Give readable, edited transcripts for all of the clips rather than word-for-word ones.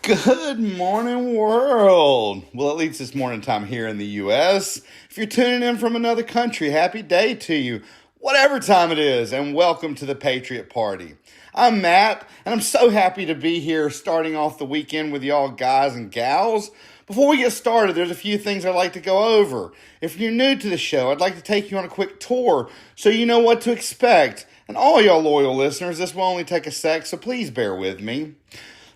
Good morning, world. Well, at least it's morning time here in the U.S. If you're tuning in from another country, happy day to you, whatever time it is, and welcome to the Patriot Party. I'm Matt, and I'm so happy to be here starting off the weekend with y'all guys and gals. Before we get started, there's a few things I'd like to go over. If you're new to the show, I'd like to take you on a quick tour so you know what to expect. And all y'all loyal listeners, this will only take a sec, so please bear with me.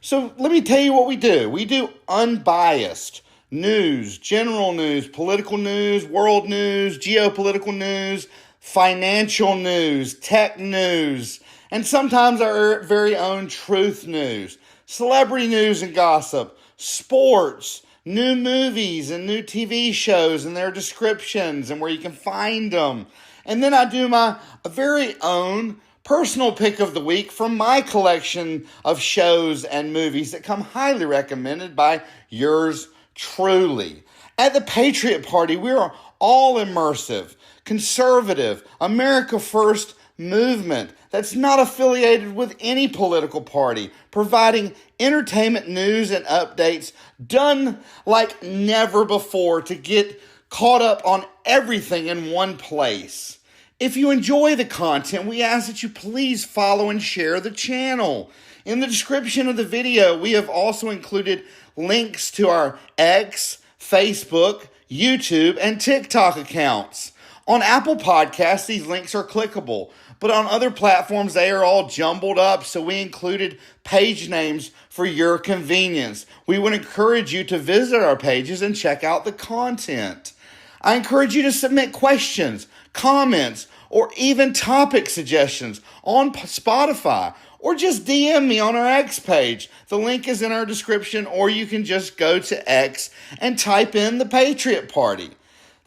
So let me tell you what we do. We do unbiased news, general news, political news, world news, geopolitical news, financial news, tech news, and sometimes our very own truth news, celebrity news and gossip, sports, new movies and new TV shows and their descriptions and where you can find them. And then I do my very own personal pick of the week from my collection of shows and movies that come highly recommended by yours truly. At the Patriot Party, we are all immersive, conservative, America First movement that's not affiliated with any political party, providing entertainment news and updates done like never before to get caught up on everything in one place. If you enjoy the content, we ask that you please follow and share the channel. In the description of the video, we have also included links to our X, Facebook, YouTube, and TikTok accounts. On Apple Podcasts, these links are clickable, but on other platforms, they are all jumbled up, so we included page names for your convenience. We would encourage you to visit our pages and check out the content. I encourage you to submit questions, comments, or even topic suggestions on Spotify, or just DM me on our X page. The link is in our description, or you can just go to X and type in the Patriot Party.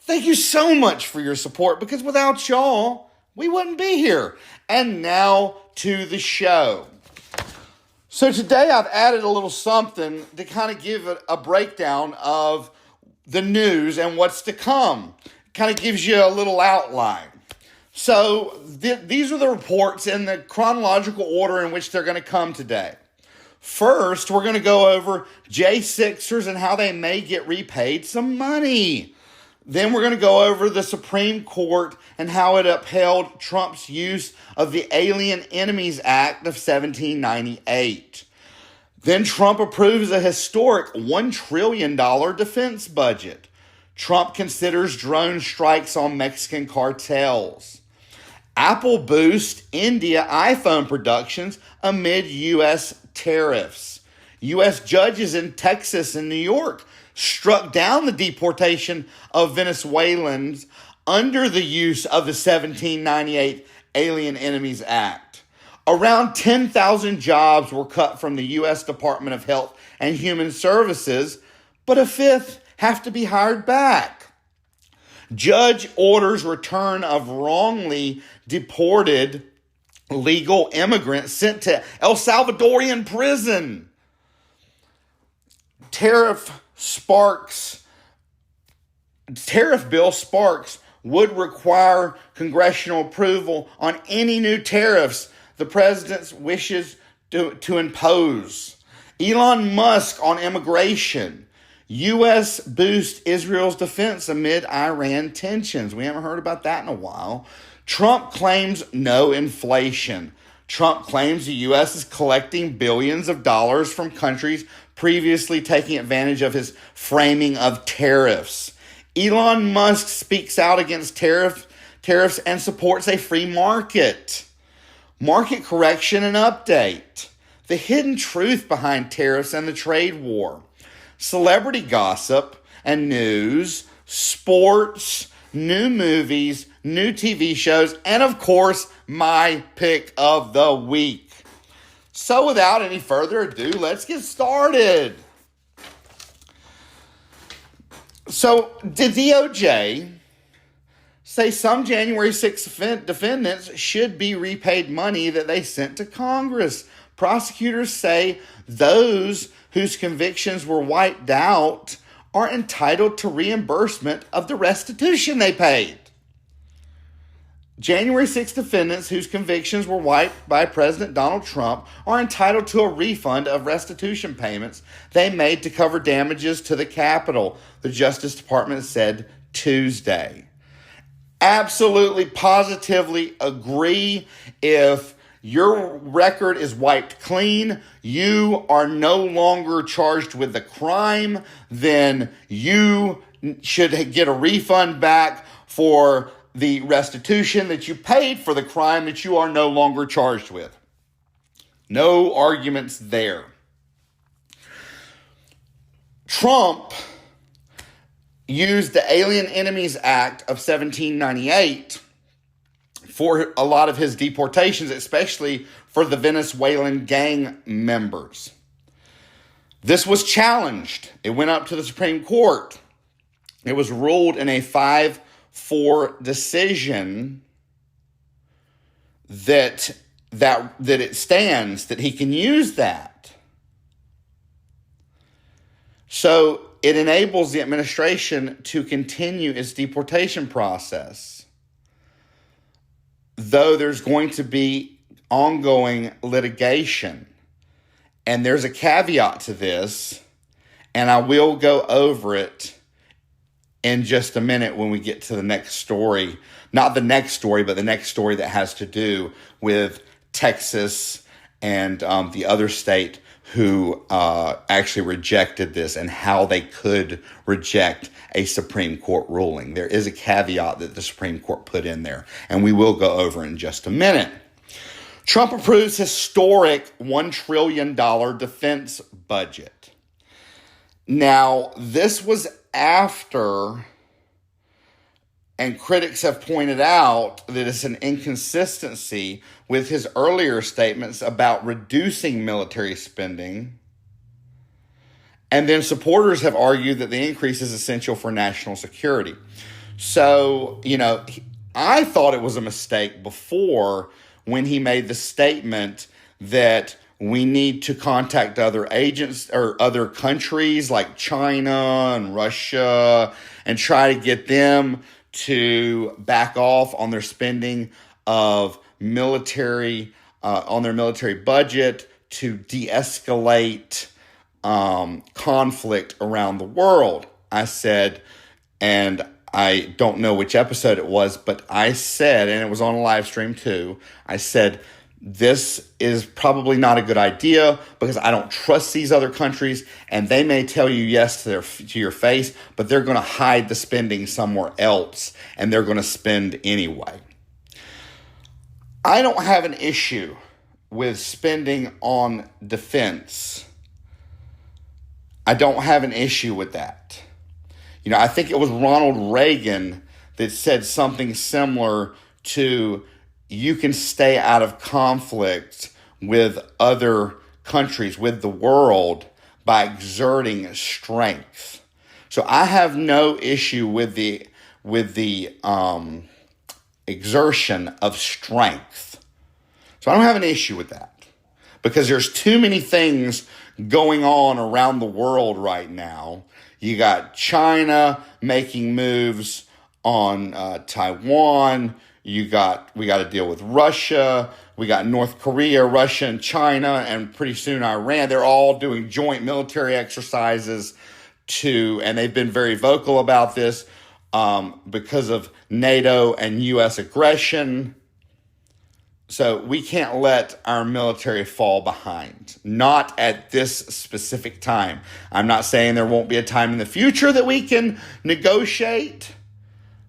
Thank you so much for your support, because without y'all, we wouldn't be here. And now to the show. So today I've added a little something to kind of give a breakdown of the news and what's to come. Kind of gives you a little outline. So these are the reports in the chronological order in which they're going to come today. First, we're going to go over J6ers and how they may get repaid some money. Then we're going to go over the Supreme Court and how it upheld Trump's use of the Alien Enemies Act of 1798. Then Trump approves a historic $1 trillion defense budget. Trump considers drone strikes on Mexican cartels. Apple boosts India iPhone productions amid U.S. tariffs. U.S. judges in Texas and New York struck down the deportation of Venezuelans under the use of the 1798 Alien Enemies Act. Around 10,000 jobs were cut from the U.S. Department of Health and Human Services, but a fifth have to be hired back. Judge orders return of wrongly deported legal immigrants sent to El Salvadorian prison. Tariff bill sparks would require congressional approval on any new tariffs the president wishes to impose. Elon Musk on immigration. U.S. boosts Israel's defense amid Iran tensions. We haven't heard about that in a while. Trump claims no inflation. Trump claims the U.S. is collecting billions of dollars from countries previously taking advantage of his framing of tariffs. Elon Musk speaks out against tariffs and supports a free market. Market correction and update. The hidden truth behind tariffs and the trade war. Celebrity gossip and news, sports, new movies, new TV shows, and of course, my pick of the week. So without any further ado, let's get started. So the DOJ say some January 6th defendants should be repaid money that they sent to Congress. Prosecutors say those whose convictions were wiped out are entitled to reimbursement of the restitution they paid. January 6 defendants whose convictions were wiped by President Donald Trump are entitled to a refund of restitution payments they made to cover damages to the Capitol, the Justice Department said Tuesday. Absolutely, positively agree. If your record is wiped clean, you are no longer charged with the crime, then you should get a refund back for the restitution that you paid for the crime that you are no longer charged with. No arguments there. Trump used the Alien Enemies Act of 1798 for a lot of his deportations, especially for the Venezuelan gang members. This was challenged. It went up to the Supreme Court. It was ruled in a 5-4 decision that it stands, that he can use that. So it enables the administration to continue its deportation process, though there's going to be ongoing litigation. And there's a caveat to this, and I will go over it in just a minute when we get to the next story. Not the next story, but the next story that has to do with Texas and the other state who actually rejected this and how they could reject a Supreme Court ruling. There is a caveat that the Supreme Court put in there, and we will go over in just a minute. Trump approves historic $1 trillion defense budget. Now, this was after, and critics have pointed out that it's an inconsistency with his earlier statements about reducing military spending. And then supporters have argued that the increase is essential for national security. So, I thought it was a mistake before when he made the statement that we need to contact other agents or other countries like China and Russia and try to get them to back off on their spending of military, on their military budget to de-escalate conflict around the world. I said, and I don't know which episode it was, but I said, and it was on a live stream too, I said, this is probably not a good idea because I don't trust these other countries, and they may tell you yes to your face, but they're going to hide the spending somewhere else, and they're going to spend anyway. I don't have an issue with spending on defense. I don't have an issue with that. I think it was Ronald Reagan that said something similar to, you can stay out of conflict with other countries, with the world, by exerting strength. So I have no issue with the exertion of strength. So I don't have an issue with that because there's too many things going on around the world right now. You got China making moves on Taiwan. We got to deal with Russia. We got North Korea, Russia, and China, and pretty soon Iran. They're all doing joint military exercises and they've been very vocal about this because of NATO and U.S. aggression. So we can't let our military fall behind. Not at this specific time. I'm not saying there won't be a time in the future that we can negotiate,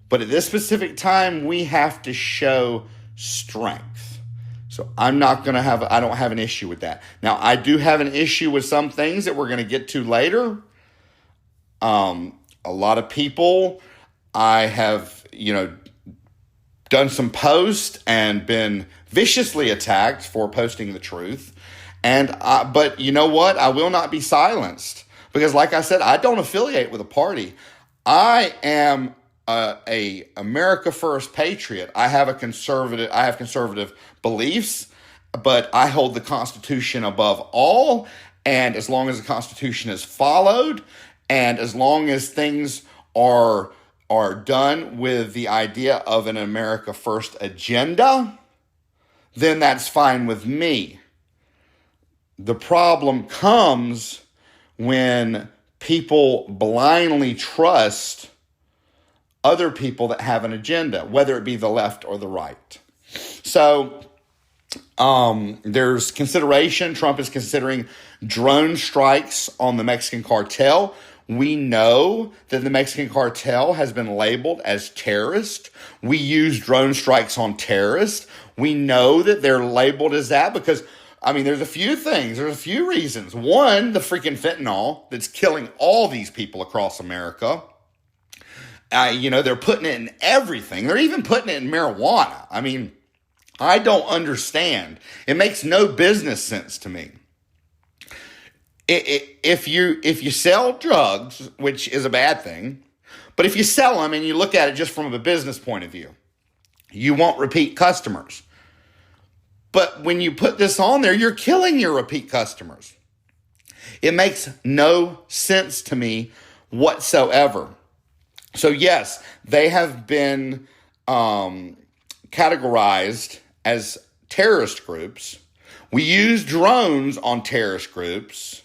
but at this specific time, we have to show strength. So I don't have an issue with that. Now, I do have an issue with some things that we're going to get to later. A lot of people, I have, done some posts and been viciously attacked for posting the truth. But you know what? I will not be silenced because, like I said, I don't affiliate with a party. I am a America First patriot. I have conservative beliefs, but I hold the Constitution above all. And as long as the Constitution is followed, and as long as things are are done with the idea of an America First agenda, then that's fine with me. The problem comes when people blindly trust other people that have an agenda, whether it be the left or the right. So there's consideration. Trump is considering drone strikes on the Mexican cartel. We know that the Mexican cartel has been labeled as terrorist. We use drone strikes on terrorists. We know that they're labeled as that because, there's a few things. There's a few reasons. One, the freaking fentanyl that's killing all these people across America. They're putting it in everything. They're even putting it in marijuana. I don't understand. It makes no business sense to me. If you sell drugs, which is a bad thing, but if you sell them and you look at it just from a business point of view, you won't repeat customers. But when you put this on there, you're killing your repeat customers. It makes no sense to me whatsoever. So yes, they have been categorized as terrorist groups. We use drones on terrorist groups.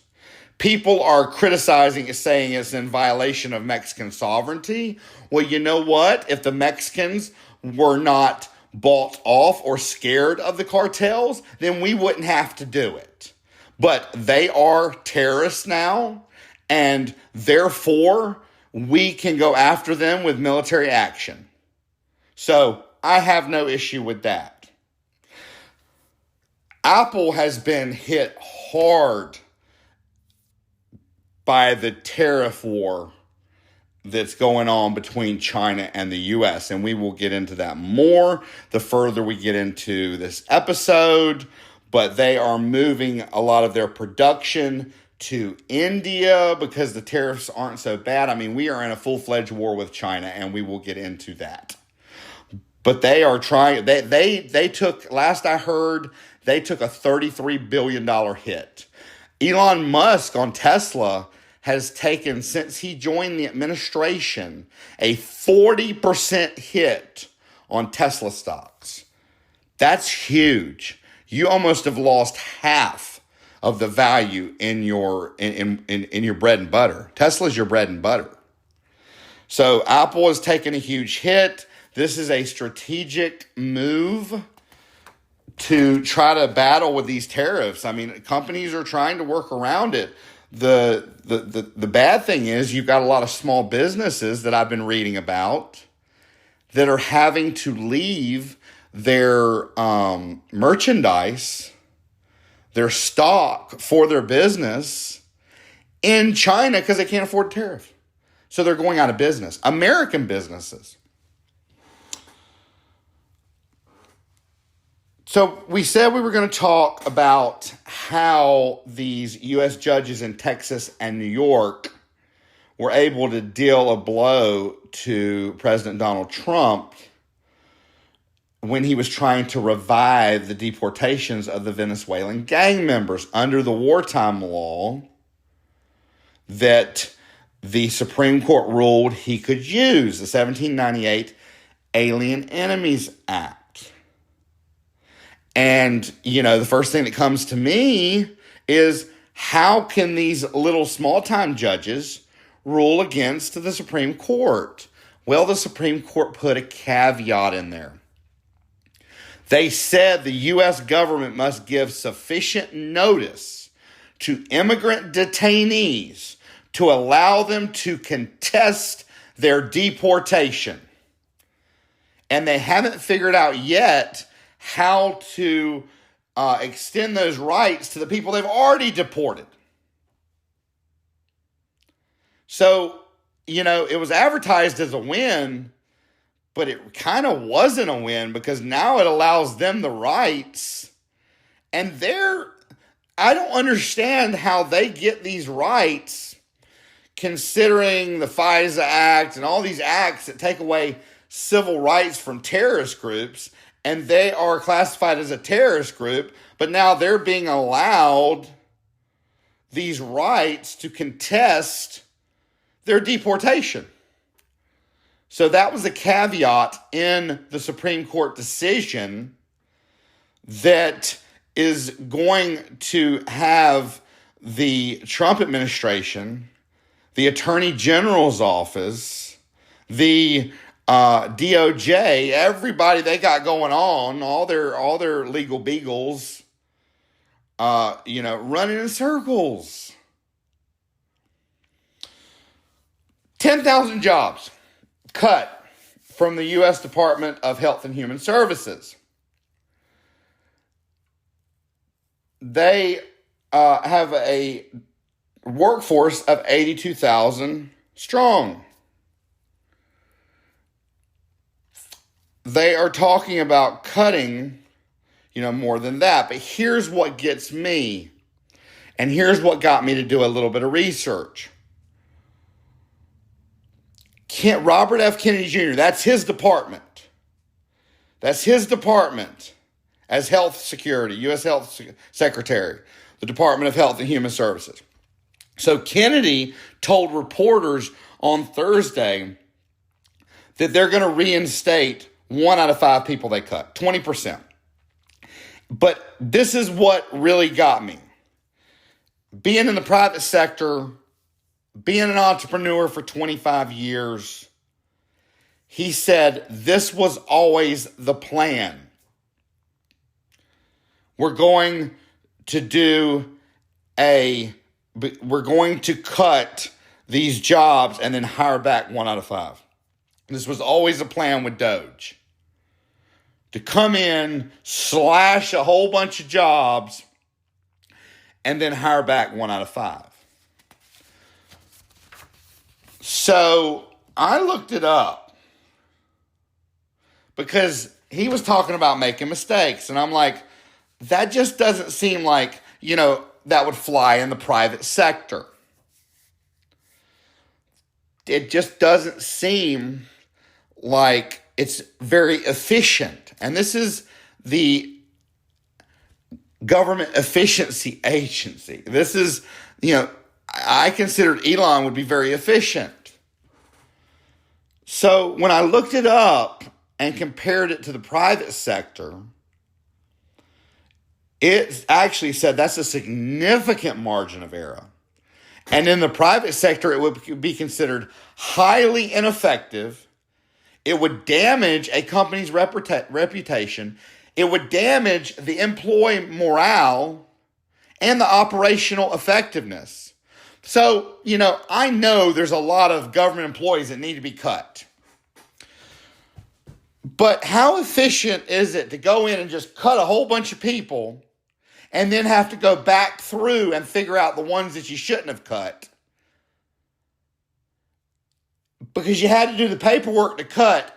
People are criticizing it, saying it's in violation of Mexican sovereignty. Well, you know what? If the Mexicans were not bought off or scared of the cartels, then we wouldn't have to do it. But they are terrorists now, and therefore we can go after them with military action. So I have no issue with that. Apple has been hit hard by the tariff war that's going on between China and the U.S. And we will get into that more the further we get into this episode. But they are moving a lot of their production to India because the tariffs aren't so bad. We are in a full-fledged war with China, and we will get into that. But they are trying, they took, last I heard, they took a $33 billion hit. Elon Musk on Tesla has taken, since he joined the administration, a 40% hit on Tesla stocks. That's huge. You almost have lost half of the value in your bread and butter. Tesla's your bread and butter. So Apple has taken a huge hit. This is a strategic move to try to battle with these tariffs. Companies are trying to work around it. The bad thing is you've got a lot of small businesses that I've been reading about that are having to leave their merchandise, their stock for their business in China because they can't afford tariff. So they're going out of business. American businesses. So we said we were going to talk about how these U.S. judges in Texas and New York were able to deal a blow to President Donald Trump when he was trying to revive the deportations of the Venezuelan gang members under the wartime law that the Supreme Court ruled he could use, the 1798 Alien Enemies Act. And, the first thing that comes to me is how can these little small-time judges rule against the Supreme Court? Well, the Supreme Court put a caveat in there. They said the U.S. government must give sufficient notice to immigrant detainees to allow them to contest their deportation. And they haven't figured out yet how to extend those rights to the people they've already deported. So, it was advertised as a win, but it kind of wasn't a win because now it allows them the rights. And I don't understand how they get these rights considering the FISA Act and all these acts that take away civil rights from terrorist groups. And they are classified as a terrorist group, but now they're being allowed these rights to contest their deportation. So that was a caveat in the Supreme Court decision that is going to have the Trump administration, the Attorney General's office, the DOJ, everybody they got going on, all their legal beagles, running in circles. 10,000 jobs cut from the U.S. Department of Health and Human Services. They have a workforce of 82,000 strong. They are talking about cutting, more than that. But here's what gets me, and here's what got me to do a little bit of research. Robert F. Kennedy Jr., that's his department. That's his department as Health Security, U.S. Health Secretary, the Department of Health and Human Services. So Kennedy told reporters on Thursday that they're going to reinstate 1 out of 5 people they cut, 20%. But this is what really got me. Being in the private sector, being an entrepreneur for 25 years, he said this was always the plan. We're going to cut these jobs and then hire back 1 out of 5. This was always a plan with Doge. To come in, slash a whole bunch of jobs, and then hire back 1 out of 5. So I looked it up because he was talking about making mistakes. And I'm like, that just doesn't seem like, that would fly in the private sector. It just doesn't seem like it's very efficient. And this is the Government Efficiency Agency. This is, I considered Elon would be very efficient. So when I looked it up and compared it to the private sector, it actually said that's a significant margin of error. And in the private sector, it would be considered highly ineffective. It would damage a company's reputation. It would damage the employee morale and the operational effectiveness. So, I know there's a lot of government employees that need to be cut. But how efficient is it to go in and just cut a whole bunch of people and then have to go back through and figure out the ones that you shouldn't have cut? Because you had to do the paperwork to cut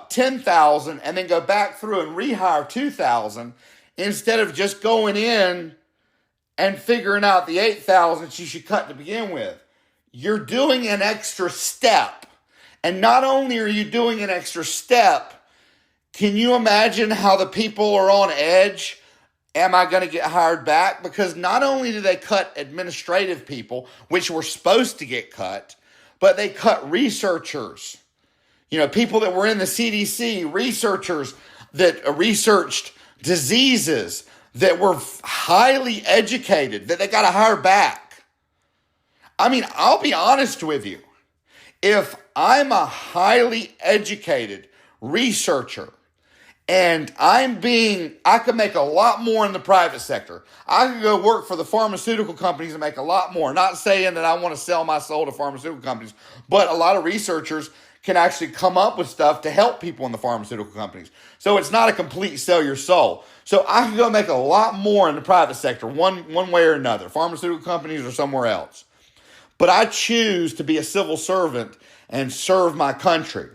10,000 and then go back through and rehire 2,000 instead of just going in and figuring out the 8,000 you should cut to begin with. You're doing an extra step. And not only are you doing an extra step, can you imagine how the people are on edge? Am I going to get hired back? Because not only do they cut administrative people, which were supposed to get cut, but they cut researchers. People that were in the CDC, researchers that researched diseases, that were highly educated, that they got to hire back. I mean, I'll be honest with you. If I'm a highly educated researcher and I could make a lot more in the private sector. I could go work for the pharmaceutical companies and make a lot more. Not saying that I want to sell my soul to pharmaceutical companies, but a lot of researchers can actually come up with stuff to help people in the pharmaceutical companies. So it's not a complete sell your soul. So I could go make a lot more in the private sector, one way or another, pharmaceutical companies or somewhere else. But I choose to be a civil servant and serve my country.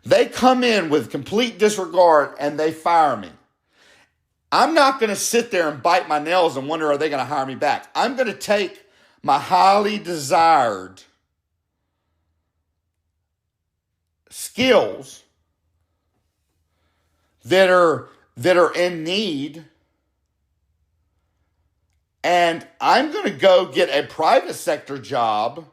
They come in with complete disregard and they fire me. I'm not going to sit there and bite my nails and wonder, are they going to hire me back? I'm going to take my highly desired skills that are in need, and I'm going to go get a private sector job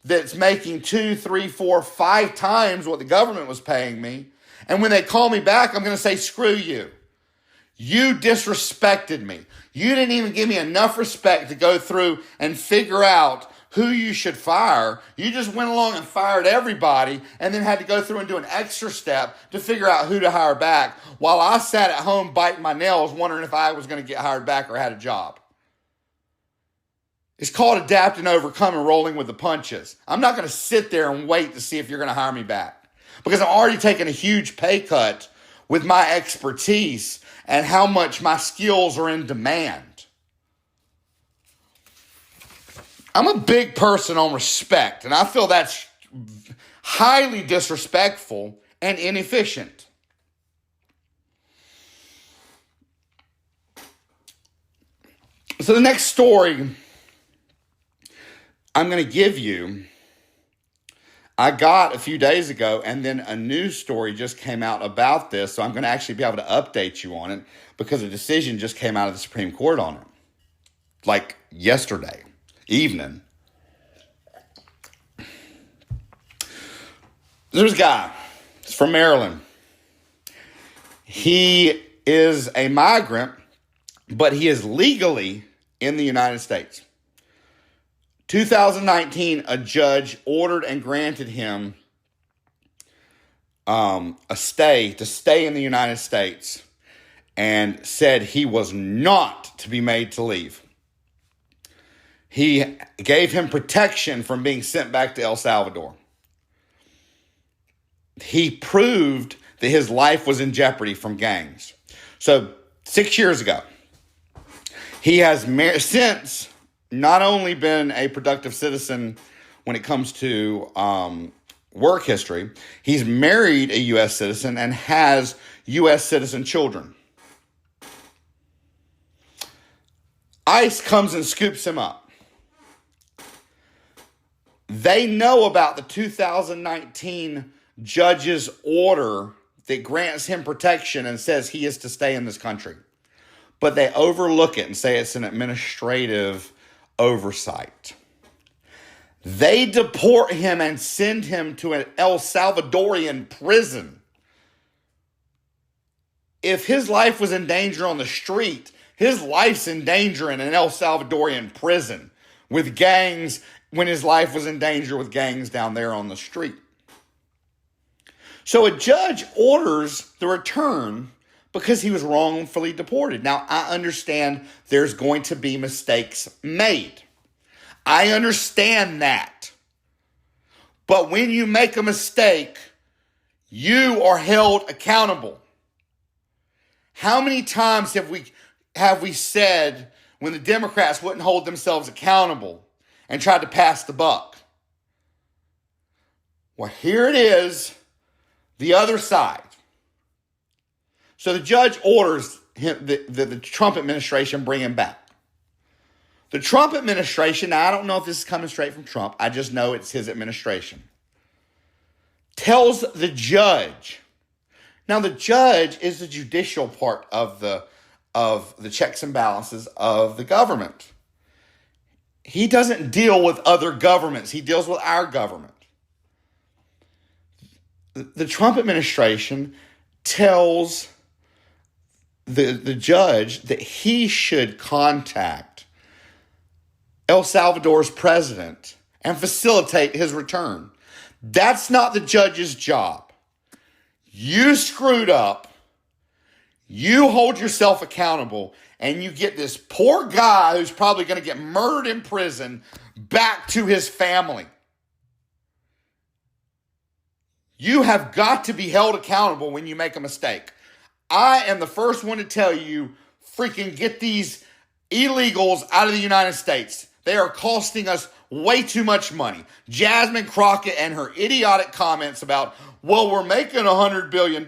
that's making 2, 3, 4, 5 times what the government was paying me. And when they call me back, I'm going to say, screw you. You disrespected me. You didn't even give me enough respect to go through and figure out who you should fire. You just went along and fired everybody and then had to go through and do an extra step to figure out who to hire back while I sat at home biting my nails wondering if I was going to get hired back or had a job. It's called adapt and overcome and rolling with the punches. I'm not going to sit there and wait to see if you're going to hire me back because I'm already taking a huge pay cut with my expertise and how much my skills are in demand. I'm a big person on respect, and I feel that's highly disrespectful and inefficient. So the next story I'm going to give you, I got a few days ago, and then a news story just came out about this, so I'm going to actually be able to update you on it because a decision just came out of the Supreme Court on it, like yesterday evening. There's a guy, he's from Maryland. He is a migrant, but he is legally in the United States. 2019, a judge ordered and granted him a stay to stay in the United States and said he was not to be made to leave. He gave him protection from being sent back to El Salvador. He proved that his life was in jeopardy from gangs. So 6 years ago, he has since not only been a productive citizen when it comes to work history, he's married a U.S. citizen and has U.S. citizen children. ICE comes and scoops him up. They know about the 2019 judge's order that grants him protection and says he is to stay in this country. But they overlook it and say it's an administrative oversight. They deport him and send him to an El Salvadorian prison. If his life was in danger on the street, his life's in danger in an El Salvadorian prison with gangs when his life was in danger with gangs down there on the street. So a judge orders the return because he was wrongfully deported. Now, I understand there's going to be mistakes made. I understand that. But when you make a mistake, you are held accountable. How many times have we said when the Democrats wouldn't hold themselves accountable and tried to pass the buck? Well, here it is, the other side. So the judge orders him, the Trump administration bring him back. The Trump administration, now I don't know if this is coming straight from Trump, I just know it's his administration, tells the judge. Now the judge is the judicial part of the checks and balances of the government. He doesn't deal with other governments. He deals with our government. The Trump administration tells the judge that he should contact El Salvador's president and facilitate his return. That's not the judge's job. You screwed up. You hold yourself accountable, and you get this poor guy who's probably going to get murdered in prison back to his family. You have got to be held accountable when you make a mistake. I am the first one to tell you, freaking get these illegals out of the United States. They are costing us way too much money. Jasmine Crockett and her idiotic comments about, well, we're making $100 billion.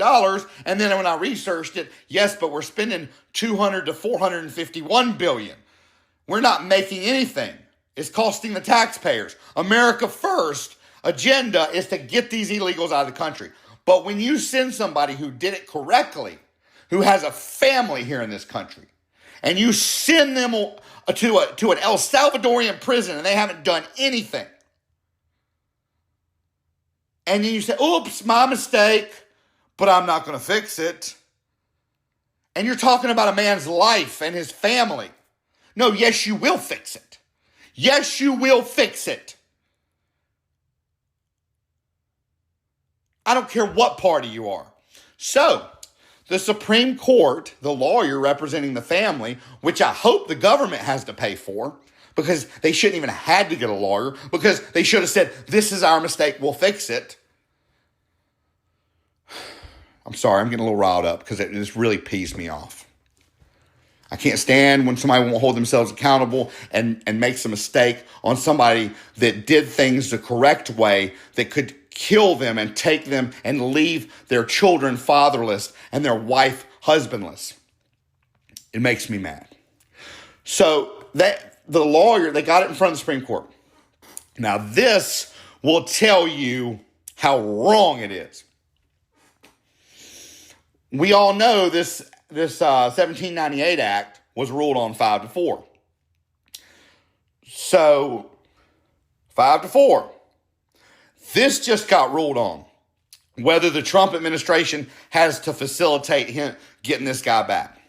And then when I researched it, yes, but we're spending $200 to $451 billion. We're not making anything. It's costing the taxpayers. America First agenda is to get these illegals out of the country. But when you send somebody who did it correctly, who has a family here in this country, and you send them to an El Salvadorian prison and they haven't done anything, And then you say, oops, my mistake, but I'm not going to fix it. And you're talking about a man's life and his family. No, yes, you will fix it. Yes, you will fix it. I don't care what party you are. So, the Supreme Court, the lawyer representing the family, which I hope the government has to pay for, because they shouldn't even have had to get a lawyer, because they should have said, this is our mistake, we'll fix it. I'm sorry, I'm getting a little riled up because it just really pees me off. I can't stand when somebody won't hold themselves accountable and makes a mistake on somebody that did things the correct way that could kill them and take them and leave their children fatherless and their wife husbandless. It makes me mad. So the lawyer, they got it in front of the Supreme Court. Now this will tell you how wrong it is. We all know this 1798 Act was ruled on 5-4. So 5-4. This just got ruled on. Whether the Trump administration has to facilitate him getting this guy back.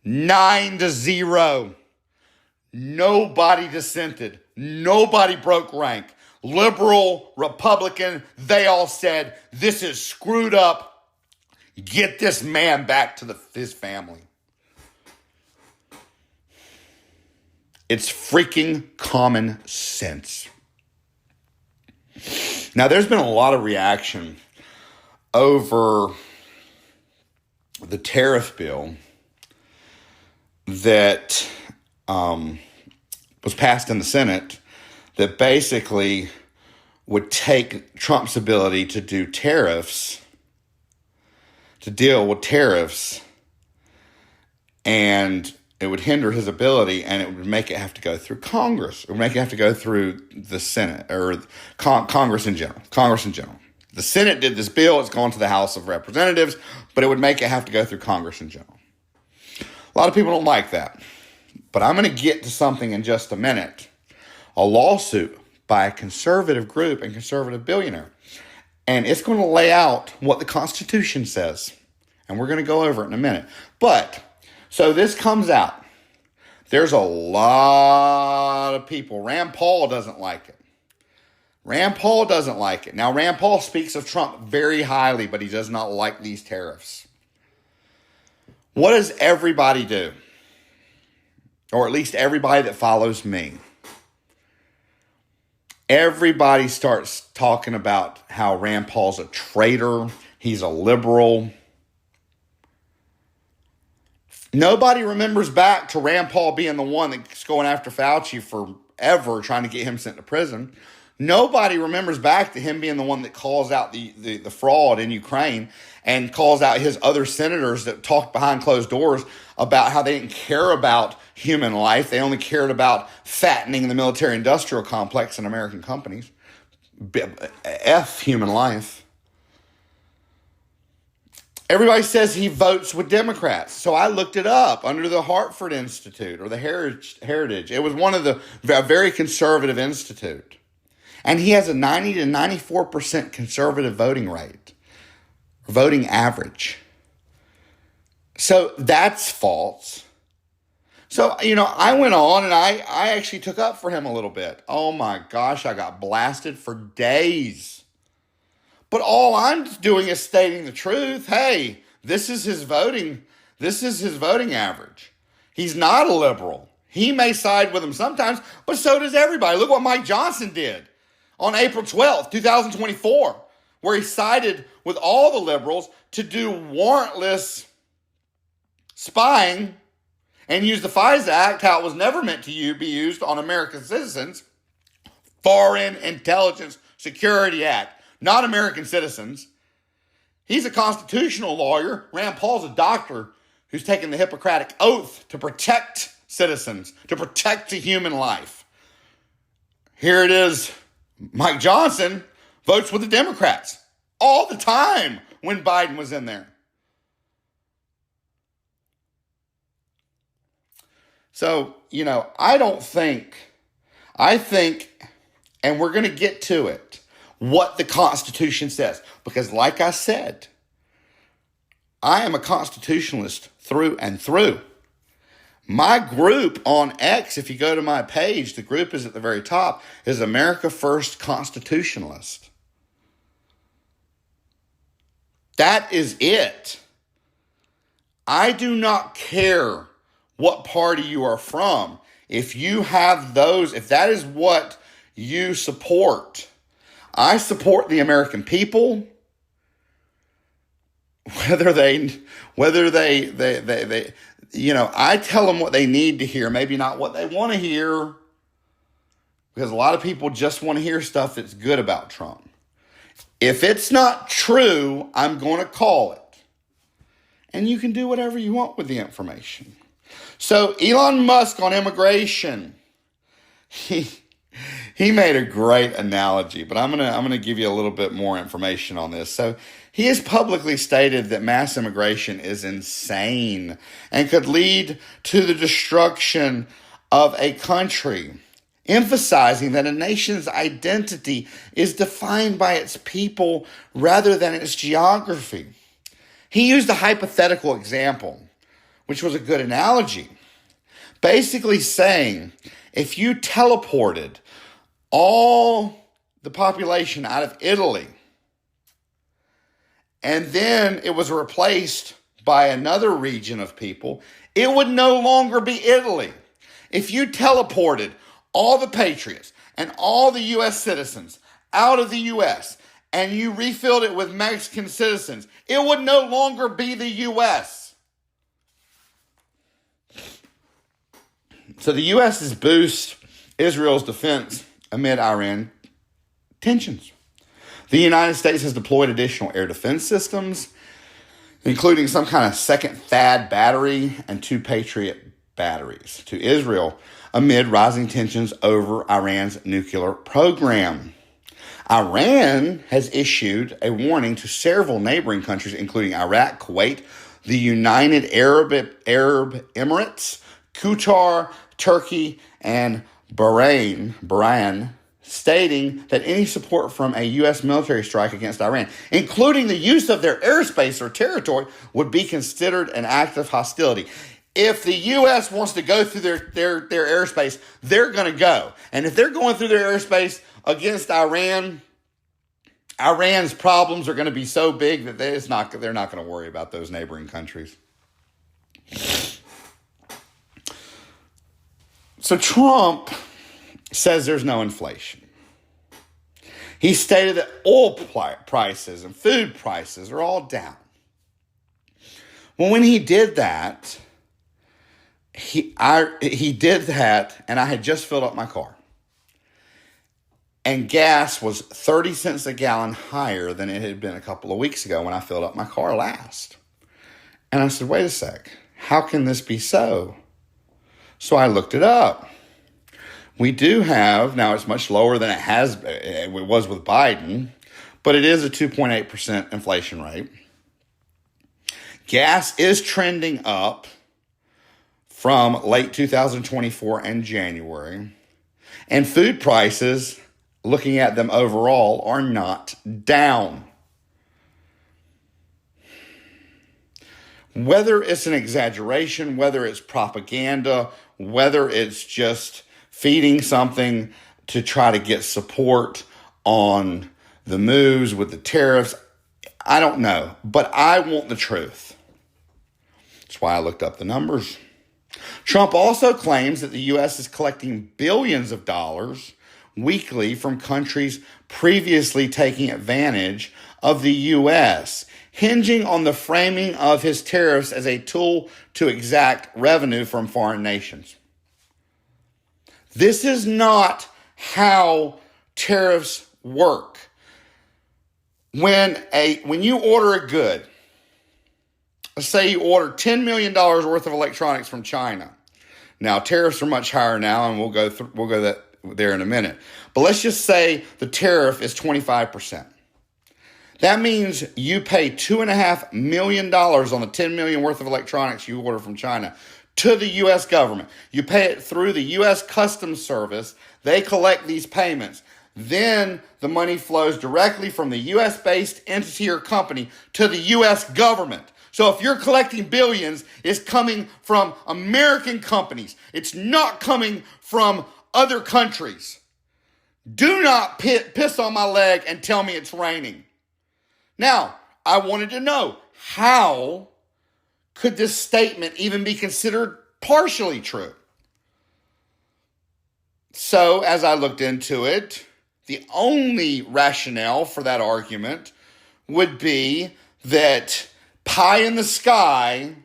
9-0. Nobody dissented. Nobody broke rank. Liberal, Republican, they all said, this is screwed up. Get this man back to his family. It's freaking common sense. Now, there's been a lot of reaction over the tariff bill that was passed in the Senate that basically would take Trump's ability to do tariffs, to deal with tariffs, and it would hinder his ability, and it would make it have to go through Congress. It would make it have to go through the Senate, or Congress in general. The Senate did this bill. It's gone to the House of Representatives, but it would make it have to go through Congress in general. A lot of people don't like that. But I'm going to get to something in just a minute. A lawsuit by a conservative group and conservative billionaire. And it's going to lay out what the Constitution says. And we're going to go over it in a minute. But, so this comes out. There's a lot of people. Rand Paul doesn't like it. Rand Paul doesn't like it. Now, Rand Paul speaks of Trump very highly, but he does not like these tariffs. What does everybody do? Or at least everybody that follows me. Everybody starts talking about how Rand Paul's a traitor. He's a liberal. Nobody remembers back to Rand Paul being the one that's going after Fauci forever, trying to get him sent to prison. Nobody remembers back to him being the one that calls out the fraud in Ukraine and calls out his other senators that talked behind closed doors about how they didn't care about human life. They only cared about fattening the military-industrial complex in American companies. F human life. Everybody says he votes with Democrats. So I looked it up under the Hartford Institute or the Heritage. It was one of a very conservative institute. And he has a 90 to 94% conservative voting rate, voting average. So that's false. So, I went on and I actually took up for him a little bit. Oh my gosh, I got blasted for days. But all I'm doing is stating the truth. Hey, this is his voting average. He's not a liberal. He may side with him sometimes, but so does everybody. Look what Mike Johnson did on April 12th, 2024, where he sided with all the liberals to do warrantless spying and use the FISA Act, how it was never meant to be used on American citizens, Foreign Intelligence Security Act, not American citizens. He's a constitutional lawyer. Rand Paul's a doctor who's taken the Hippocratic Oath to protect citizens, to protect the human life. Here it is. Mike Johnson votes with the Democrats all the time when Biden was in there. So, I think, and we're going to get to it. what the Constitution says. Because like I said, I am a constitutionalist through and through. My group on X, if you go to my page, the group is at the very top, is America First Constitutionalist. That is it. I do not care what party you are from. If you have those, if that is what you support, I support the American people. Whether they, I tell them what they need to hear, maybe not what they want to hear, because a lot of people just want to hear stuff that's good about Trump. If it's not true, I'm going to call it. And you can do whatever you want with the information. So Elon Musk on immigration, he made a great analogy, but I'm gonna give you a little bit more information on this. So he has publicly stated that mass immigration is insane and could lead to the destruction of a country, emphasizing that a nation's identity is defined by its people rather than its geography. He used a hypothetical example, which was a good analogy, basically saying if you teleported all the population out of Italy and then it was replaced by another region of people, it would no longer be Italy. If you teleported all the patriots and all the U.S. citizens out of the U.S. and you refilled it with Mexican citizens, it would no longer be the U.S. So the U.S. is boost Israel's defense amid Iran tensions. The United States has deployed additional air defense systems, including some kind of second THAAD battery and 2 Patriot batteries to Israel amid rising tensions over Iran's nuclear program. Iran has issued a warning to several neighboring countries, including Iraq, Kuwait, the United Arab Emirates, Qatar, Turkey, and Bahrain, stating that any support from a U.S. military strike against Iran, including the use of their airspace or territory, would be considered an act of hostility. If the U.S. wants to go through their airspace, they're going to go. And if they're going through their airspace against Iran, Iran's problems are going to be so big that they're not going to worry about those neighboring countries. So Trump says there's no inflation. He stated that oil prices and food prices are all down. Well, when he did that, he did that, and I had just filled up my car. And gas was 30 cents a gallon higher than it had been a couple of weeks ago when I filled up my car last. And I said, wait a sec, how can this be so? So I looked it up. We do have, now it's much lower than it was with Biden, but it is a 2.8% inflation rate. Gas is trending up from late 2024 and January. And food prices, looking at them overall, are not down. Whether it's an exaggeration, whether it's propaganda, whether it's just feeding something to try to get support on the moves with the tariffs, I don't know. But I want the truth. That's why I looked up the numbers. Trump also claims that the U.S. is collecting billions of dollars weekly from countries previously taking advantage of the U.S., hinging on the framing of his tariffs as a tool to exact revenue from foreign nations. This is not how tariffs work. When you order a good, let's say you order $10 million worth of electronics from China. Now, tariffs are much higher now, and we'll go there in a minute. But let's just say the tariff is 25%. That means you pay $2.5 million on the $10 million worth of electronics you order from China to the U.S. government. You pay it through the U.S. Customs Service. They collect these payments. then the money flows directly from the U.S.-based entity or company to the U.S. government. So if you're collecting billions, it's coming from American companies. It's not coming from other countries. Do not piss on my leg and tell me it's raining. Now, I wanted to know, how could this statement even be considered partially true? So, as I looked into it, the only rationale for that argument would be that pie in the sky,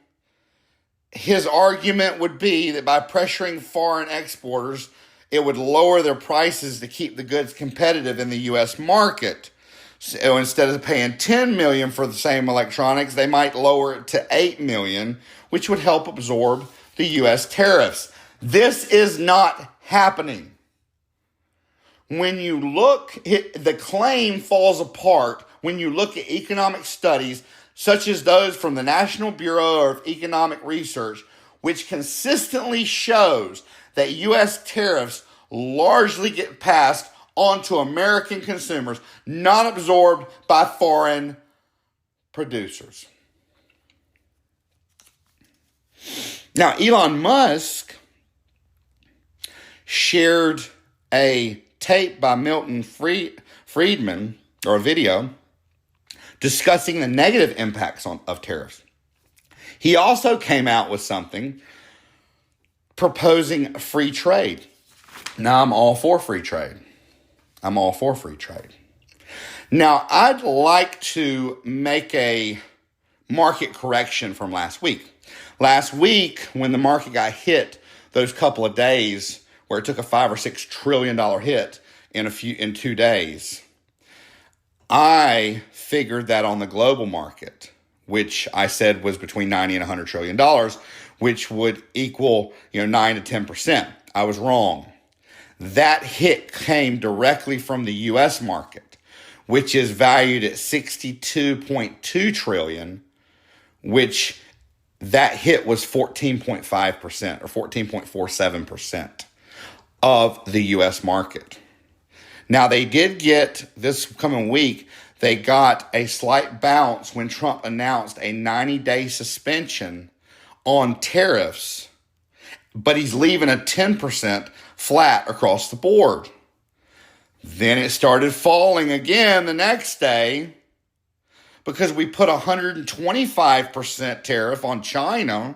his argument would be that by pressuring foreign exporters, it would lower their prices to keep the goods competitive in the U.S. market. So instead of paying $10 million for the same electronics, they might lower it to $8 million, which would help absorb the U.S. tariffs. This is not happening. When you look, the claim falls apart when you look at economic studies such as those from the National Bureau of Economic Research, which consistently shows that U.S. tariffs largely get passed on to American consumers, not absorbed by foreign producers. Now, Elon Musk shared a tape by Milton Friedman, or a video, discussing the negative impacts of tariffs. He also came out with something proposing free trade. Now, I'm all for free trade. Now, I'd like to make a market correction from last week. Last week, when the market got hit those couple of days, where it took a $5 or $6 trillion hit in 2 days, I figured that on the global market, which I said was between $90 and $100 trillion, which would equal 9 to 10%. I was wrong. That hit came directly from the U.S. market, which is valued at $62.2 trillion, which that hit was 14.5% or 14.47% of the U.S. market. Now, they did get, this coming week, they got a slight bounce when Trump announced a 90-day suspension on tariffs, but he's leaving a 10% flat across the board. Then it started falling again the next day because we put 125% tariff on China,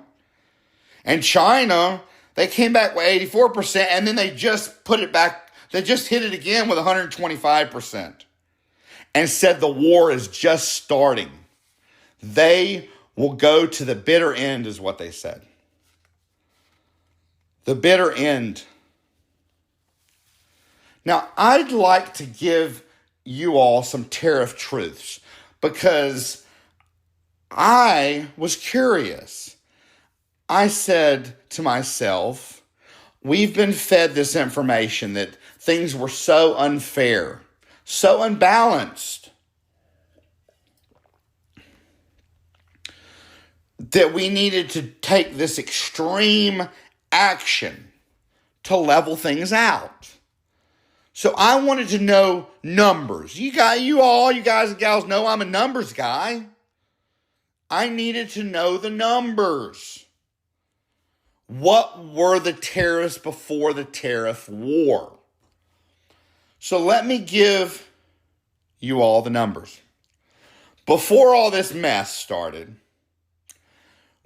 and China, they came back with 84%, and then they just put it back. They just hit it again with 125% and said the war is just starting. They will go to the bitter end, is what they said. The bitter end. Now, I'd like to give you all some tariff truths because I was curious. I said to myself, we've been fed this information that things were so unfair, so unbalanced, that we needed to take this extreme action to level things out. So I wanted to know numbers. You guys and gals know I'm a numbers guy. I needed to know the numbers. What were the tariffs before the tariff war? So let me give you all the numbers. Before all this mess started,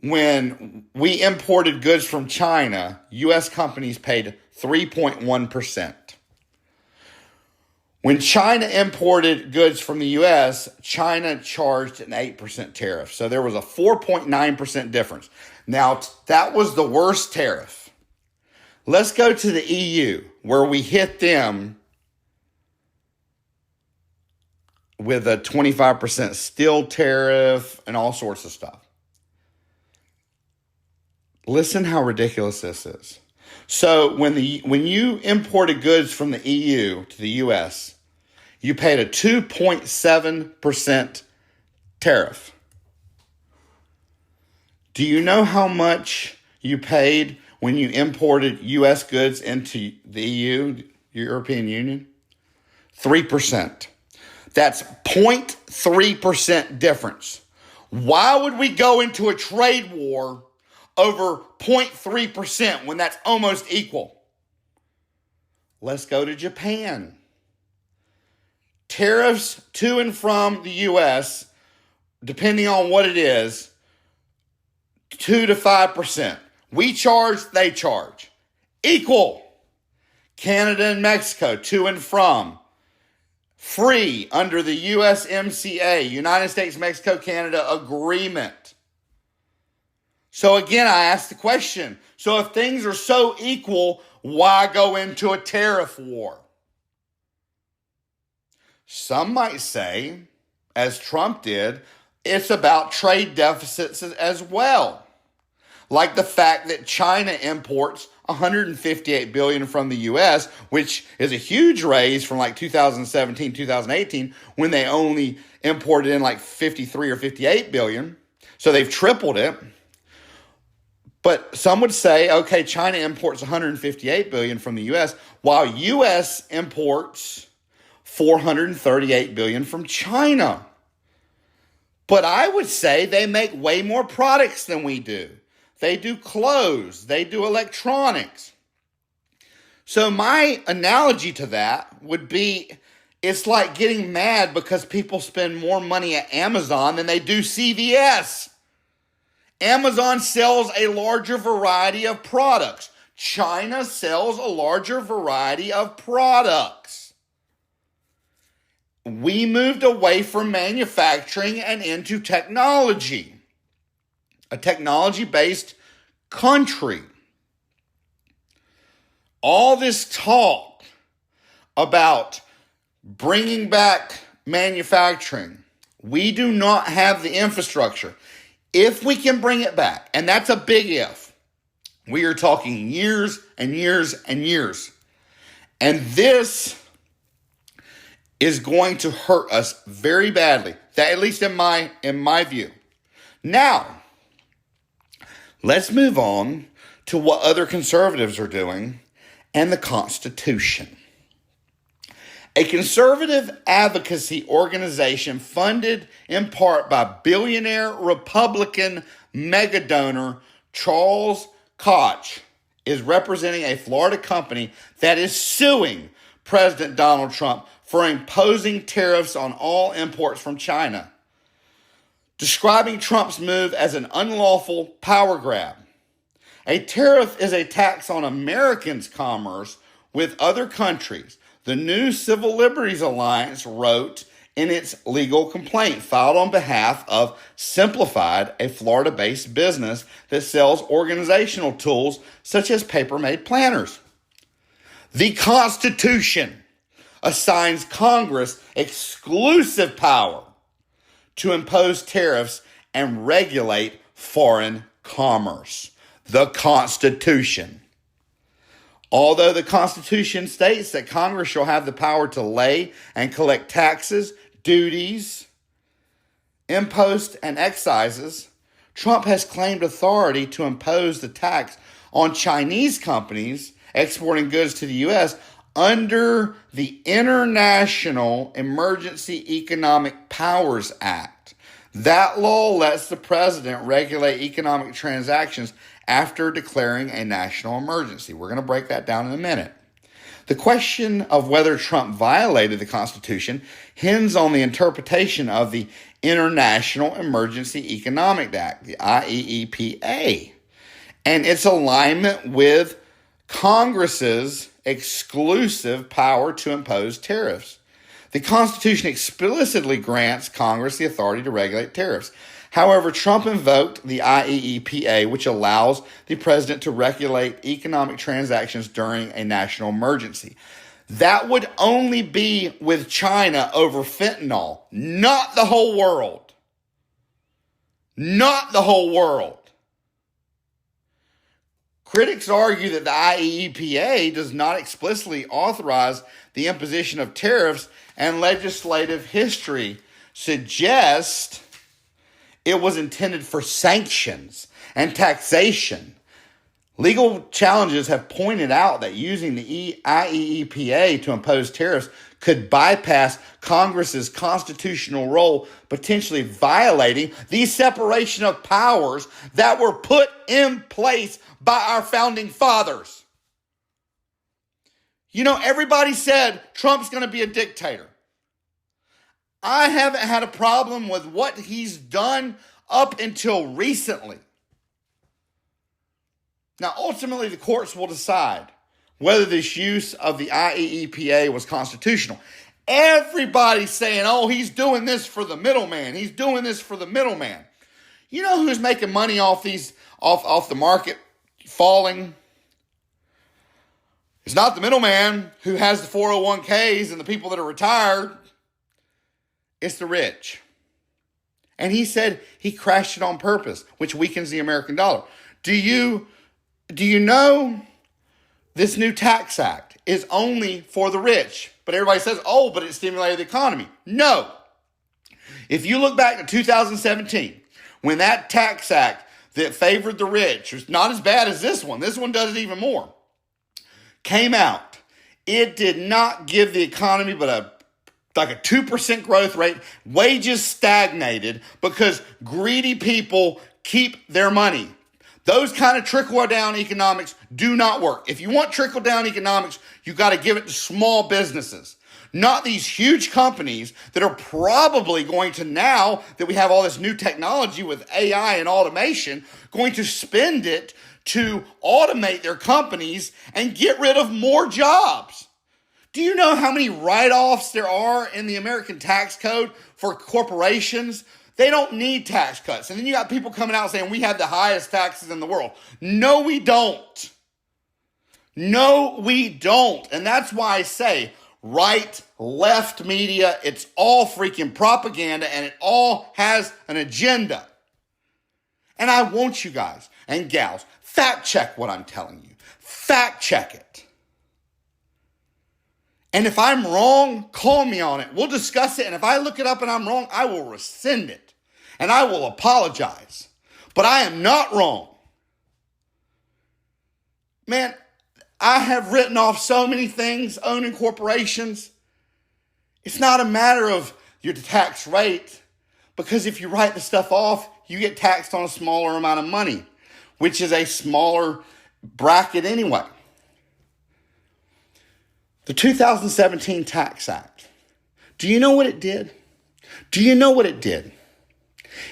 when we imported goods from China, U.S. companies paid 3.1%. When China imported goods from the U.S., China charged an 8% tariff. So there was a 4.9% difference. Now, that was the worst tariff. Let's go to the EU, where we hit them with a 25% steel tariff and all sorts of stuff. Listen how ridiculous this is. So when you imported goods from the EU to the U.S., you paid a 2.7% tariff. Do you know how much you paid when you imported U.S. goods into the EU, European Union? 3%. That's 0.3% difference. Why would we go into a trade war over 0.3% when that's almost equal? Let's go to Japan. Tariffs to and from the U.S., depending on what it is, 2 to 5%. We charge, they charge. Equal. Canada and Mexico, to and from. Free under the USMCA, United States, Mexico, Canada Agreement. So again, I ask the question, so if things are so equal, why go into a tariff war? Some might say, as Trump did, it's about trade deficits as well. Like the fact that China imports $158 billion from the U.S., which is a huge raise from like 2017, 2018, when they only imported in like 53 or 58 billion. So they've tripled it. But some would say, okay, China imports $158 billion from the U.S., while U.S. imports $438 billion from China. But I would say they make way more products than we do. They do clothes. They do electronics. So my analogy to that would be, it's like getting mad because people spend more money at Amazon than they do CVS. Amazon sells a larger variety of products. China sells a larger variety of products. We moved away from manufacturing and into technology. A technology-based country. All this talk about bringing back manufacturing, we do not have the infrastructure. If we can bring it back, and that's a big if, we are talking years and years and years. And this is going to hurt us very badly, that, at least in my view. Now, let's move on to what other conservatives are doing and the Constitution. A conservative advocacy organization funded in part by billionaire Republican mega donor Charles Koch is representing a Florida company that is suing President Donald Trump for imposing tariffs on all imports from China, describing Trump's move as an unlawful power grab. A tariff is a tax on Americans' commerce with other countries. The new Civil Liberties Alliance wrote in its legal complaint filed on behalf of Simplified, a Florida-based business that sells organizational tools such as paper-made planners. The Constitution assigns Congress exclusive power to impose tariffs and regulate foreign commerce. The Constitution. Although the Constitution states that Congress shall have the power to lay and collect taxes, duties, imposts, and excises, Trump has claimed authority to impose the tax on Chinese companies exporting goods to the U.S. under the International Emergency Economic Powers Act. That law lets the president regulate economic transactions after declaring a national emergency. We're going to break that down in a minute. The question of whether Trump violated the Constitution hinges on the interpretation of the International Emergency Economic Act, the IEEPA, and its alignment with Congress's exclusive power to impose tariffs. The Constitution explicitly grants Congress the authority to regulate tariffs. However, Trump invoked the IEEPA, which allows the president to regulate economic transactions during a national emergency. That would only be with China over fentanyl, not the whole world. Not the whole world. Critics argue that the IEEPA does not explicitly authorize the imposition of tariffs, and legislative history suggests it was intended for sanctions and taxation. Legal challenges have pointed out that using the IEEPA to impose tariffs could bypass Congress's constitutional role, potentially violating the separation of powers that were put in place by our founding fathers. You know, everybody said Trump's going to be a dictator. I haven't had a problem with what he's done up until recently. Now, ultimately, the courts will decide whether this use of the IEEPA was constitutional. Everybody's saying, oh, he's doing this for the middleman. He's doing this for the middleman. You know who's making money off the market falling? It's not the middleman who has the 401ks and the people that are retired. It's the rich. And he said he crashed it on purpose, which weakens the American dollar. Do you know this new tax act is only for the rich? But everybody says, oh, but it stimulated the economy. No. If you look back to 2017, when that tax act that favored the rich, was not as bad as this one does it even more, came out, it did not give the economy but a 2% growth rate. Wages stagnated because greedy people keep their money. Those kind of trickle-down economics do not work. If you want trickle-down economics, you got to give it to small businesses, not these huge companies that are probably going to, now that we have all this new technology with AI and automation, going to spend it to automate their companies and get rid of more jobs. Do you know how many write-offs there are in the American tax code for corporations? They don't need tax cuts. And then you got people coming out saying we have the highest taxes in the world. No, we don't. No, we don't. And that's why I say right, left media, it's all freaking propaganda and it all has an agenda. And I want you guys and gals, fact check what I'm telling you. Fact check it. And if I'm wrong, call me on it. We'll discuss it. And if I look it up and I'm wrong, I will rescind it. And I will apologize. But I am not wrong. Man, I have written off so many things owning corporations. It's not a matter of your tax rate. Because if you write the stuff off, you get taxed on a smaller amount of money, which is a smaller bracket anyway. The 2017 Tax Act. Do you know what it did? Do you know what it did?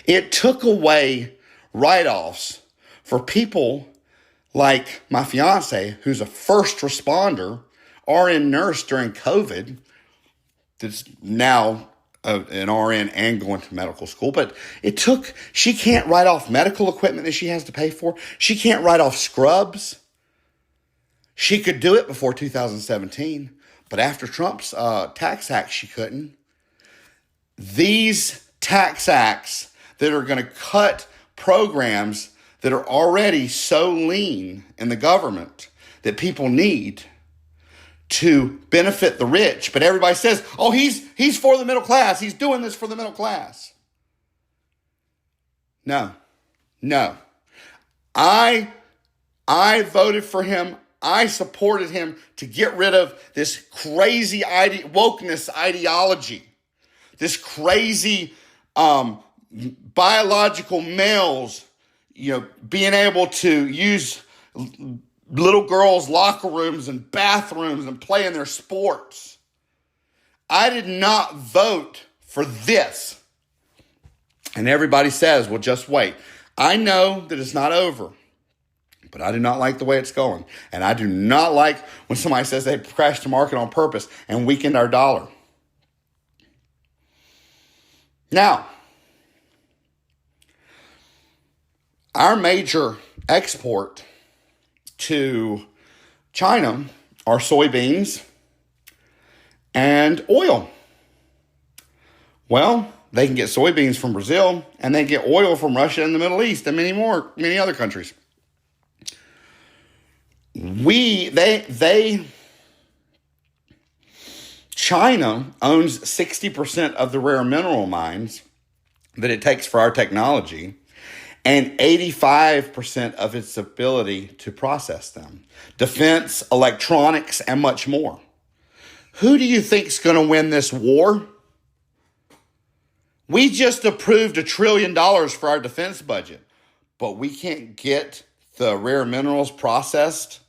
It took away write-offs for people like my fiance, who's a first responder, RN nurse during COVID, that's now an RN and going to medical school. But she can't write off medical equipment that she has to pay for. She can't write off scrubs. She could do it before 2017, but after Trump's tax act, she couldn't. These tax acts that are going to cut programs that are already so lean in the government that people need to benefit the rich. But everybody says, oh, he's for the middle class. He's doing this for the middle class. No. I voted for him. I supported him to get rid of this crazy wokeness ideology, this crazy biological males, being able to use little girls' locker rooms and bathrooms and play in their sports. I did not vote for this. And everybody says, well, just wait. I know that it's not over. But I do not like the way it's going. And I do not like when somebody says they crashed the market on purpose and weakened our dollar. Now, our major export to China are soybeans and oil. Well, they can get soybeans from Brazil and they get oil from Russia and the Middle East and many other countries. China owns 60% of the rare mineral mines that it takes for our technology. and 85% of its ability to process them. Defense, electronics, and much more. Who do you think is going to win this war? We just approved $1 trillion for our defense budget, but we can't get the rare minerals processed,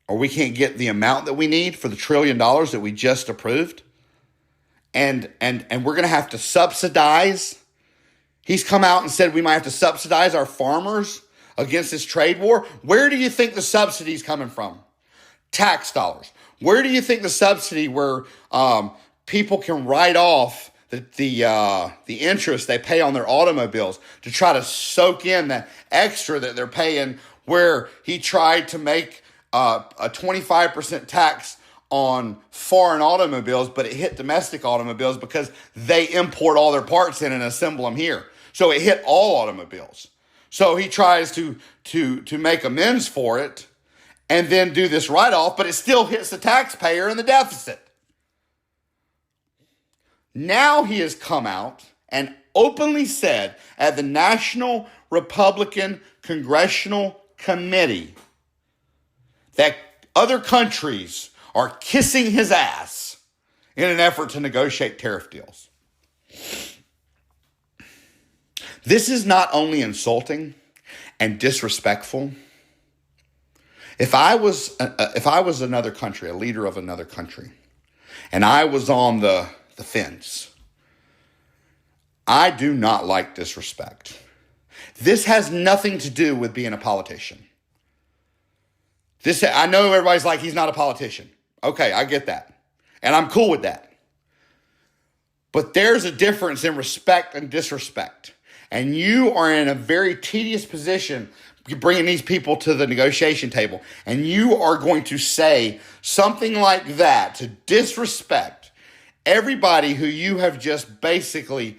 or we can't get the amount that we need for the $1 trillion that we just approved. And we're going to have to subsidize. He's come out and said we might have to subsidize our farmers against this trade war. Where do you think the subsidy is coming from? Tax dollars. Where do you think the subsidy where people can write off the interest they pay on their automobiles to try to soak in that extra that they're paying, where he tried to make a 25% tax on foreign automobiles, but it hit domestic automobiles because they import all their parts in and assemble them here. So it hit all automobiles. So he tries to make amends for it and then do this write-off, but it still hits the taxpayer in the deficit. Now he has come out and openly said at the National Republican Congressional Committee that other countries are kissing his ass in an effort to negotiate tariff deals. This is not only insulting and disrespectful. If I was another country, a leader of another country, and I was on the fence, I do not like disrespect. This has nothing to do with being a politician. I know everybody's like, he's not a politician. Okay, I get that. And I'm cool with that. But there's a difference in respect and disrespect. And you are in a very tedious position bringing these people to the negotiation table. And you are going to say something like that to disrespect everybody who you have just basically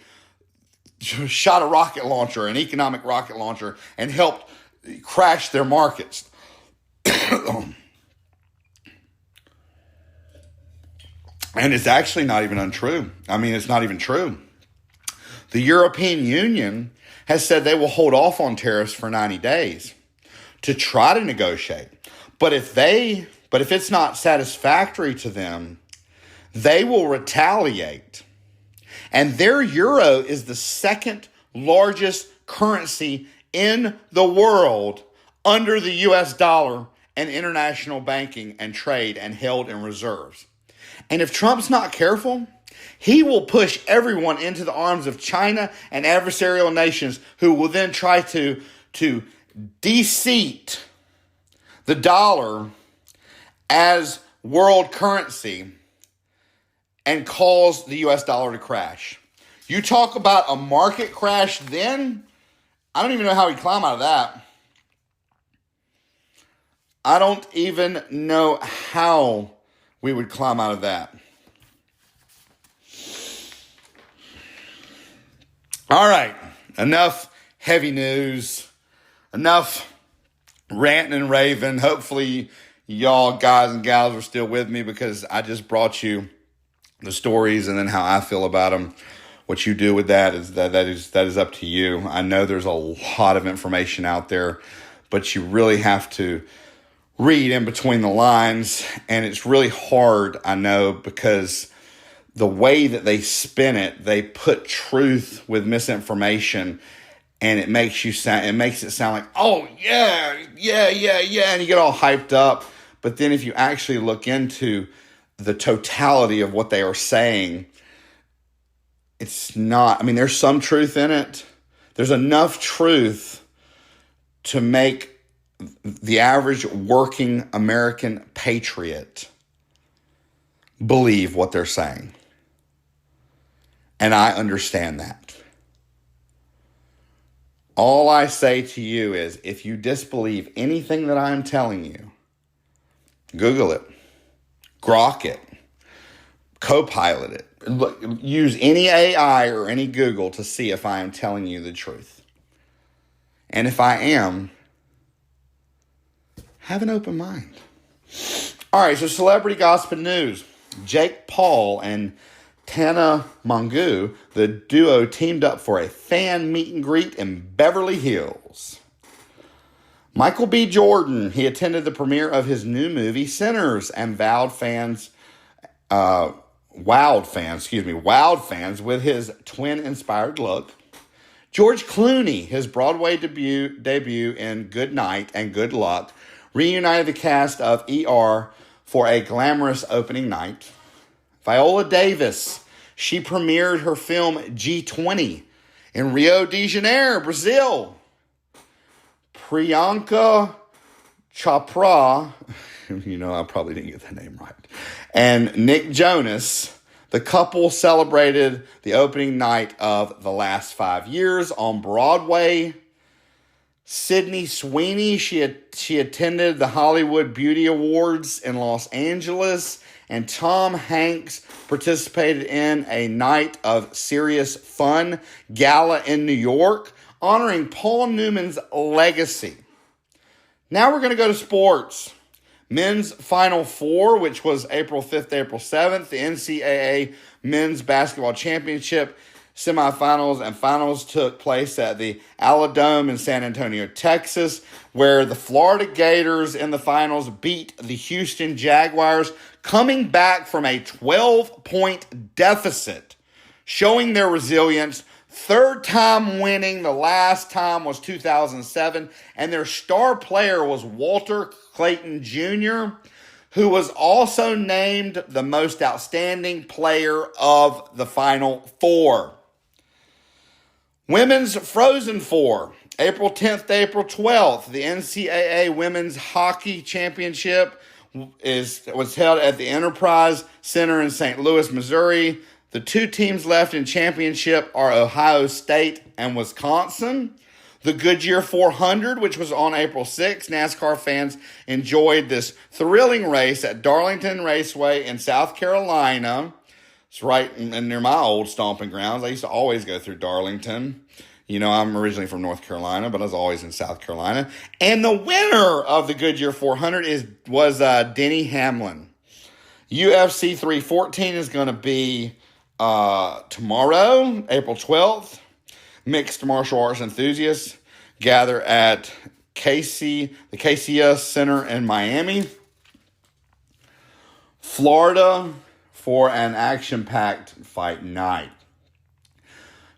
shot a rocket launcher, an economic rocket launcher, and helped crash their markets. And it's actually not even untrue. I mean, it's not even true. The European Union has said they will hold off on tariffs for 90 days to try to negotiate. But if it's not satisfactory to them, they will retaliate. And their euro is the second largest currency in the world under the US dollar and international banking and trade and held in reserves. And if Trump's not careful, he will push everyone into the arms of China and adversarial nations who will then try to de-seat the dollar as world currency and cause the US dollar to crash. You talk about a market crash then, I don't even know how he'd climb out of that. I don't even know how we would climb out of that. All right, enough heavy news, enough ranting and raving. Hopefully y'all guys and gals are still with me, because I just brought you the stories and then how I feel about them. What you do with that is up to you. I know there's a lot of information out there, but you really have to read in between the lines, and it's really hard, I know, because the way that they spin it, they put truth with misinformation, and it makes it sound like, oh yeah, and you get all hyped up. But then if you actually look into the totality of what they are saying, it's not, I mean, there's some truth in it. There's enough truth to make the average working American patriot believe what they're saying. And I understand that. All I say to you is, if you disbelieve anything that I'm telling you, Google it, Grok it, Copilot it. Use any AI or any Google to see if I am telling you the truth. And if I am, have an open mind. All right, so celebrity gossip news. Jake Paul and Tana Mongeau, the duo teamed up for a fan meet and greet in Beverly Hills. Michael B. Jordan, he attended the premiere of his new movie Sinners and wowed fans with his twin-inspired look. George Clooney, his Broadway debut in Good Night and Good Luck, reunited the cast of ER for a glamorous opening night. Viola Davis, she premiered her film G20 in Rio de Janeiro, Brazil. Priyanka Chopra, I probably didn't get that name right, and Nick Jonas, the couple celebrated the opening night of The Last 5 Years on Broadway. Sydney Sweeney, she attended the Hollywood Beauty Awards in Los Angeles. And Tom Hanks participated in a Night of Serious Fun gala in New York, honoring Paul Newman's legacy. Now we're going to go to sports. Men's Final Four, which was April 5th, April 7th, the NCAA Men's Basketball Championship semifinals and finals took place at the Aladome in San Antonio, Texas, where the Florida Gators in the finals beat the Houston Jaguars, coming back from a 12-point deficit, showing their resilience. Third time winning, the last time was 2007, and their star player was Walter Clayton Jr., who was also named the most outstanding player of the Final Four. Women's Frozen Four, April 10th to April 12th. The NCAA Women's Hockey Championship was held at the Enterprise Center in St. Louis, Missouri. The two teams left in championship are Ohio State and Wisconsin. The Goodyear 400, which was on April 6th, NASCAR fans enjoyed this thrilling race at Darlington Raceway in South Carolina. It's right near my old stomping grounds. I used to always go through Darlington. I'm originally from North Carolina, but I was always in South Carolina. And the winner of the Goodyear 400 was Denny Hamlin. UFC 314 is going to be tomorrow, April 12th. Mixed martial arts enthusiasts gather at the KCS Center in Miami, Florida, for an action-packed fight night.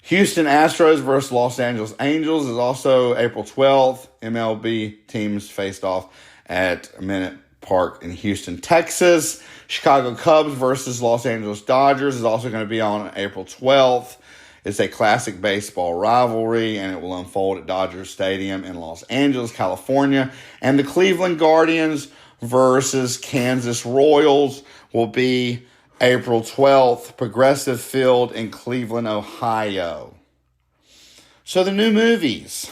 Houston Astros versus Los Angeles Angels is also April 12th. MLB teams faced off at Minute Park in Houston, Texas. Chicago Cubs versus Los Angeles Dodgers is also going to be on April 12th. It's a classic baseball rivalry, and it will unfold at Dodger Stadium in Los Angeles, California. And the Cleveland Guardians versus Kansas Royals will be April 12th, Progressive Field in Cleveland, Ohio. So the new movies.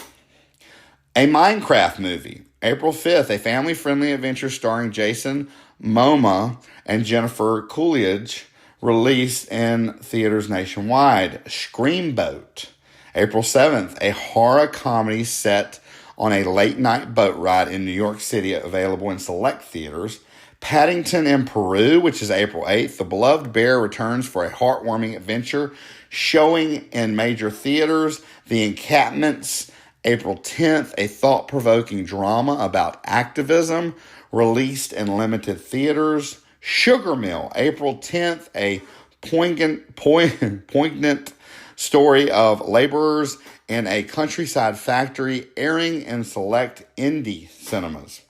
A Minecraft movie, April 5th, a family-friendly adventure starring Jason Momoa and Jennifer Coolidge, released in theaters nationwide. Screamboat, April 7th, a horror comedy set on a late-night boat ride in New York City, available in select theaters. Paddington in Peru, which is April 8th. The Beloved Bear returns for a heartwarming adventure, showing in major theaters. The Encampments, April 10th, a thought-provoking drama about activism, released in limited theaters. Sugar Mill, April 10th, a poignant story of laborers in a countryside factory, airing in select indie cinemas.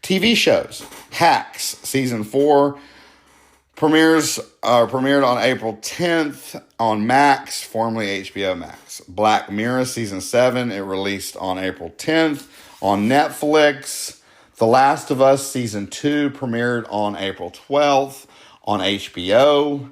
TV shows. Hacks Season 4 premiered on April 10th on Max, formerly HBO Max. Black Mirror Season 7, it released on April 10th on Netflix. The Last of Us Season 2 premiered on April 12th on HBO.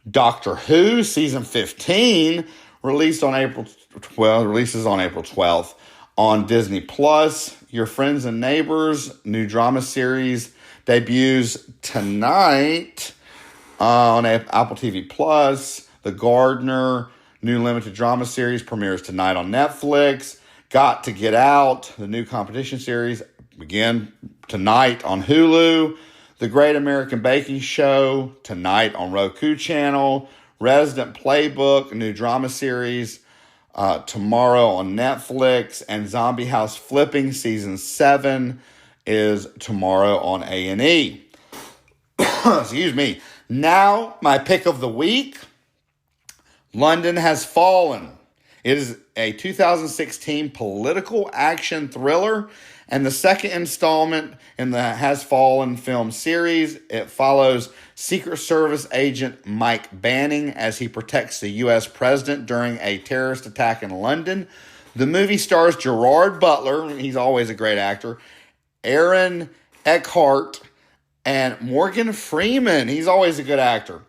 Doctor Who Season 15 releases on April 12th on Disney Plus. Your Friends and Neighbors, new drama series, debuts tonight on Apple TV Plus. The Gardener, new limited drama series, premieres tonight on Netflix. Got to Get Out, the new competition series, begin tonight on Hulu. The Great American Baking Show, tonight on Roku Channel. Resident Playbook, a new drama series, tomorrow on Netflix, and Zombie House Flipping Season 7 is tomorrow on A&E. Excuse me. Now, my pick of the week, London Has Fallen. It is a 2016 political action thriller and the second installment in the Has Fallen film series. It follows Secret Service agent Mike Banning as he protects the U.S. president during a terrorist attack in London. The movie stars Gerard Butler, he's always a great actor, Aaron Eckhart, and Morgan Freeman. He's always a good actor.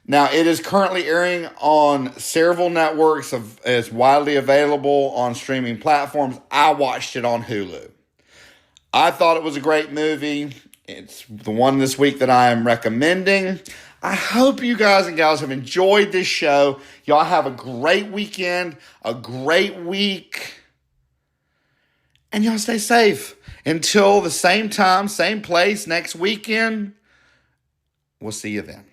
Now, it is currently airing on several networks. It's widely available on streaming platforms. I watched it on Hulu. I thought it was a great movie. It's the one this week that I am recommending. I hope you guys and gals have enjoyed this show. Y'all have a great weekend, a great week, and y'all stay safe. Until the same time, same place next weekend, we'll see you then.